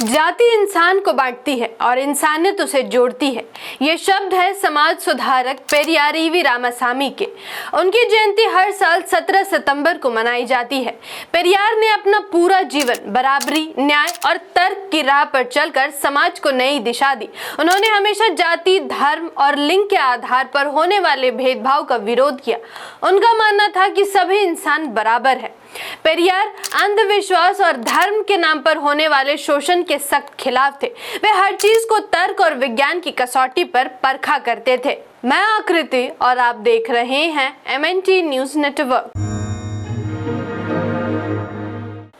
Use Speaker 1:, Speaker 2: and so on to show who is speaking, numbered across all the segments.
Speaker 1: जाति इंसान को बांटती है और इंसानियत उसे जोड़ती है। ये शब्द है समाज सुधारक पेरियार ईवी रामासामी के। उनकी जयंती हर साल 17 सितंबर को मनाई जाती है। पेरियार ने अपना पूरा जीवन बराबरी, न्याय और तर्क की राह पर चलकर समाज को नई दिशा दी। उन्होंने हमेशा जाति, धर्म और लिंग के आधार पर होने वाले भेदभाव का विरोध किया। उनका मानना था कि सभी इंसान बराबर है। पेरियार अंधविश्वास और धर्म के नाम पर होने वाले शोषण के सख्त खिलाफ थे। वे हर चीज को तर्क और विज्ञान की कसौटी पर परखा करते थे। मैं आकृति और आप देख रहे हैं MNT news network.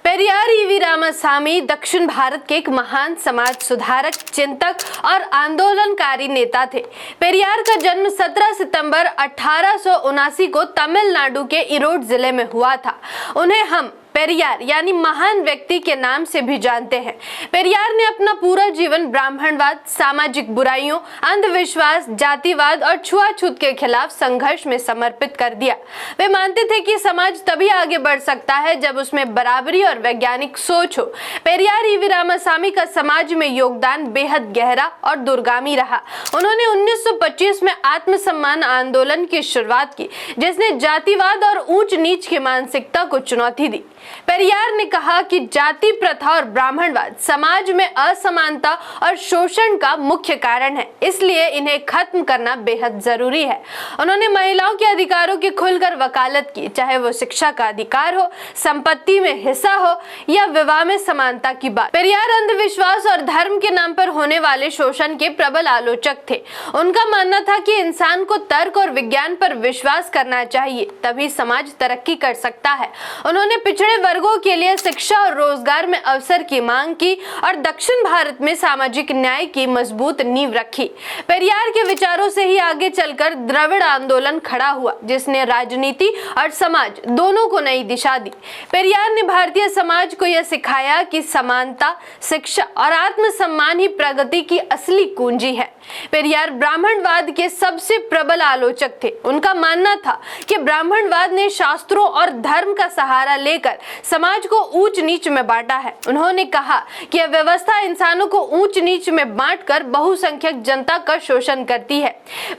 Speaker 1: Periyar EV Ramasamy दक्षिण भारत के एक महान समाज सुधारक, चिंतक और आंदोलनकारी नेता थे। पेरियार का जन्म 17 सितंबर 1879 को तमिलनाडु के इरोड जिले में हुआ था। उन्हें हम पेरियार यानी महान व्यक्ति के नाम से भी जानते हैं। पेरियार ने अपना पूरा जीवन ब्राह्मणवाद, सामाजिक बुराइयों, अंधविश्वास, जातिवाद और छुआछूत के खिलाफ संघर्ष में समर्पित कर दिया। वे मानते थे कि समाज तभी आगे बढ़ सकता है जब उसमें बराबरी और वैज्ञानिक सोच हो। पेरियार ईवी रामासामी का समाज में योगदान बेहद गहरा और दूरगामी रहा। उन्होंने 1925 में आत्मसम्मान आंदोलन की शुरुआत की, जिसने जातिवाद और ऊंच नीच की मानसिकता को चुनौती दी। पेरियार ने कहा कि जाति प्रथा और ब्राह्मणवाद समाज में असमानता और शोषण का मुख्य कारण है, इसलिए इन्हें खत्म करना बेहद जरूरी है। उन्होंने महिलाओं के अधिकारों की खुलकर वकालत की, चाहे वो शिक्षा का अधिकार हो, संपत्ति में हिस्सा हो या विवाह में समानता की बात। पेरियार अंधविश्वास और धर्म के नाम पर होने वाले शोषण के प्रबल आलोचक थे। उनका मानना था कि इंसान को तर्क और विज्ञान पर विश्वास करना चाहिए, तभी समाज तरक्की कर सकता है। उन्होंने पिछड़े वर्गों के लिए शिक्षा और रोजगार में अवसर की मांग की और दक्षिण भारत में सामाजिक न्याय की मजबूत नींव रखी। पेरियार के विचारों से ही आगे चलकर द्रविड़ आंदोलन खड़ा हुआ, जिसने राजनीति और समाज दोनों को नई दिशा दी। पेरियार ने भारतीय समाज को यह सिखाया कि समानता, शिक्षा और आत्मसम्मान ही प्रगति की असली कुंजी है। पेरियार ब्राह्मणवाद के सबसे प्रबल आलोचक थे। उनका मानना था कि ब्राह्मणवाद ने शास्त्रों और धर्म का सहारा लेकर समाज को ऊंच नीच में बांटा है। उन्होंने कहा कि यह व्यवस्था इंसानों को ऊंच नीच में बांटकर बहुसंख्यक जनता का शोषण करती है।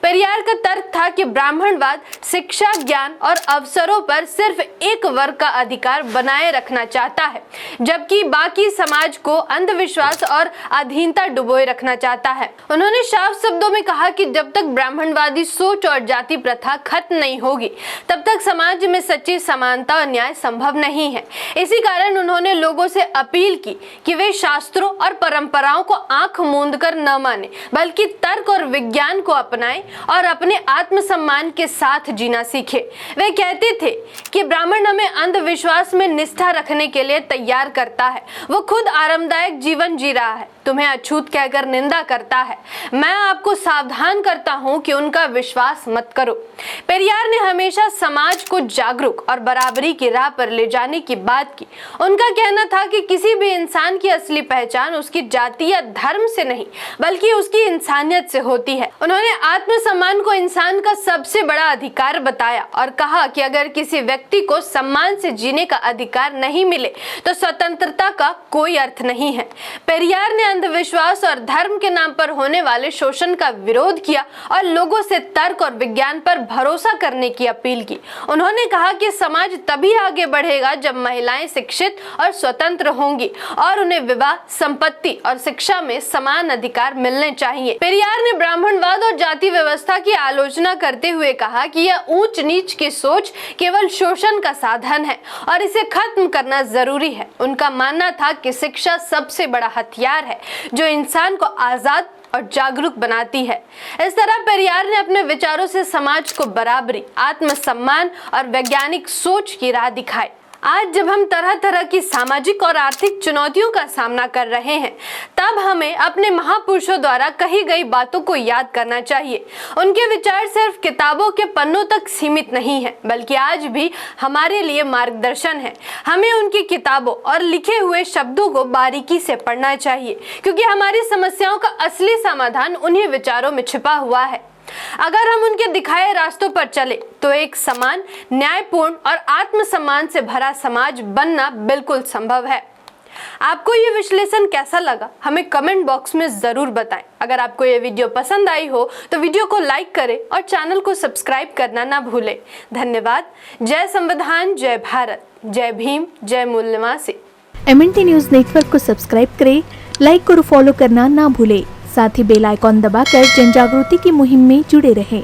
Speaker 1: पेरियार का तर्क था कि ब्राह्मणवाद शिक्षा, ज्ञान और अवसरों पर सिर्फ एक वर्ग का अधिकार बनाए रखना चाहता है, जबकि बाकी समाज को अंधविश्वास और अधीनता डुबोए रखना चाहता है। उन्होंने साफ शब्दों में कहा कि जब तक ब्राह्मणवादी सोच और जाति प्रथा खत्म नहीं होगी, तब तक समाज में सच्ची समानता और न्याय संभव नहीं है। इसी कारण उन्होंने लोगों से अपील की कि वे शास्त्रों और परंपराओं को आंख मूंद कर न माने, बल्कि तर्क और विज्ञान को अपनाएं और अपने आत्मसम्मान के साथ जीना सीखे। वे कहते थे कि ब्राह्मण हमें अंधविश्वास में निष्ठा रखने के लिए तैयार करता है। वो खुद आरामदायक जीवन जी रहा है, तुम्हें अछूत कहकर निंदा करता है। मैं आपको सावधान करता हूं कि उनका विश्वास मत करो। पेरियार ने हमेशा समाज को जागरूक और बराबरी की राह पर ले जाने की बात की। उनका कहना था कि किसी भी इंसान की असली पहचान उसकी जाति या धर्म से नहीं, बल्कि उसकी इंसानियत से होती है। उन्होंने आत्मसम्मान को इंसान का सबसे बड़ा अधिकार बताया और कहा कि अगर किसी व्यक्ति को सम्मान से जीने का अधिकार नहीं मिले तो स्वतंत्रता का कोई अर्थ नहीं है। पेरियार ने अंधविश्वास और धर्म के नाम पर होने वाले शोषण का विरोध किया और लोगों से तर्क और विज्ञान पर भरोसा करने की अपील की। उन्होंने कहा कि समाज तभी आगे बढ़ेगा जब महिलाएं शिक्षित और स्वतंत्र होंगी और उन्हें विवाह, संपत्ति और शिक्षा में समान अधिकार मिलने चाहिए। पेरियार ने ब्राह्मणवाद और जाति व्यवस्था की आलोचना करते हुए कहा कि यह ऊंच नीच की सोच केवल शोषण का साधन है और इसे खत्म करना जरूरी है। उनका मानना था कि शिक्षा सबसे बड़ा हथियार है जो इंसान को आजाद और जागरूक बनाती है। इस तरह पेरियार ने अपने विचारों से समाज को बराबरी, आत्मसम्मान और वैज्ञानिक सोच की राह दिखाई। आज जब हम तरह तरह की सामाजिक और आर्थिक चुनौतियों का सामना कर रहे हैं, तब हमें अपने महापुरुषों द्वारा कही गई बातों को याद करना चाहिए। उनके विचार सिर्फ किताबों के पन्नों तक सीमित नहीं है, बल्कि आज भी हमारे लिए मार्गदर्शन है। हमें उनकी किताबों और लिखे हुए शब्दों को बारीकी से पढ़ना चाहिए, क्योंकि हमारी समस्याओं का असली समाधान उन्हीं विचारों में छिपा हुआ है। अगर हम उनके दिखाए रास्तों पर चले तो एक समान, न्यायपूर्ण और आत्मसम्मान से भरा समाज बनना बिल्कुल संभव है। आपको ये विश्लेषण कैसा लगा हमें कमेंट बॉक्स में जरूर बताएं। अगर आपको ये वीडियो पसंद आई हो तो वीडियो को लाइक करें और चैनल को सब्सक्राइब करना ना भूलें। धन्यवाद। जय संविधान, जय भारत, जय भीम, जय मूल निवासी।
Speaker 2: MNT न्यूज नेटवर्क को सब्सक्राइब करें, लाइक और फॉलो करना ना भूलें। साथ ही बेल आइकॉन दबाकर जन जागृति की मुहिम में जुड़े रहें।